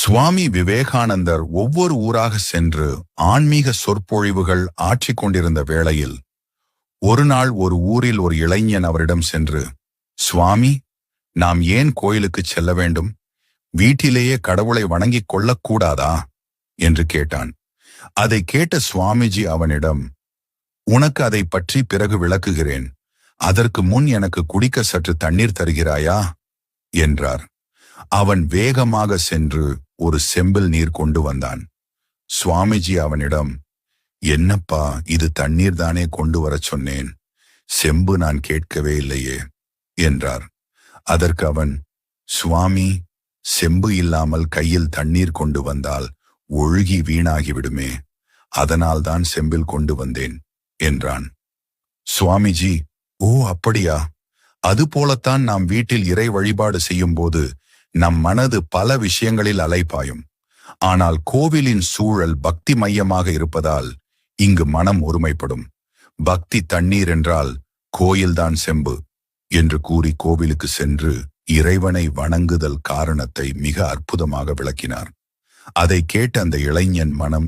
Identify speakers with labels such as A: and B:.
A: சுவாமி விவேகானந்தர் ஒவ்வொரு ஊராக சென்று ஆன்மீக சொற்பொழிவுகள் ஆற்றிக் கொண்டிருந்த வேளையில் ஒரு நாள் ஒரு ஊரில் ஒரு இளைஞன் அவரிடம் சென்று, சுவாமி, நாம் ஏன் கோயிலுக்கு செல்ல வேண்டும்? வீட்டிலேயே கடவுளை வணங்கிக் கொள்ளக்கூடாதா என்று கேட்டான். அதை கேட்ட சுவாமிஜி அவனிடம், உனக்கு அதை பற்றி பிறகு விளக்குகிறேன், அதற்கு முன் எனக்கு குடிக்க சற்று தண்ணீர் தருகிறாயா என்றார். அவன் வேகமாக சென்று ஒரு செம்பில் நீர் கொண்டு வந்தான். சுவாமிஜி அவனிடம், என்னப்பா, இது தண்ணீர் தானே கொண்டு வரச் சொன்னேன், செம்பு நான் கேட்கவே இல்லையே என்றார். அதற்கு அவன், சுவாமி, செம்பு இல்லாமல் கையில் தண்ணீர் கொண்டு வந்தால் ஒழுகி வீணாகிவிடுமே, அதனால்தான் செம்பில் கொண்டு வந்தேன் என்றான். சுவாமிஜி, ஓ அப்படியா, அதுபோலத்தான் நாம் வீட்டில் இறை வழிபாடு செய்யும் போது நம் மனது பல விஷயங்களில் அலைபாயும். ஆனால் கோவிலின் சூழல் பக்தி மையமாக இருப்பதால் இங்கு மனம் ஒருமைப்படும். பக்தி தண்ணீர் என்றால் கோயில்தான் செம்பு என்று கூறி கோவிலுக்கு சென்று இறைவனை வணங்குதல் காரணத்தை மிக அற்புதமாக விளக்கினார். அதை கேட்ட அந்த இளைஞன் மனம்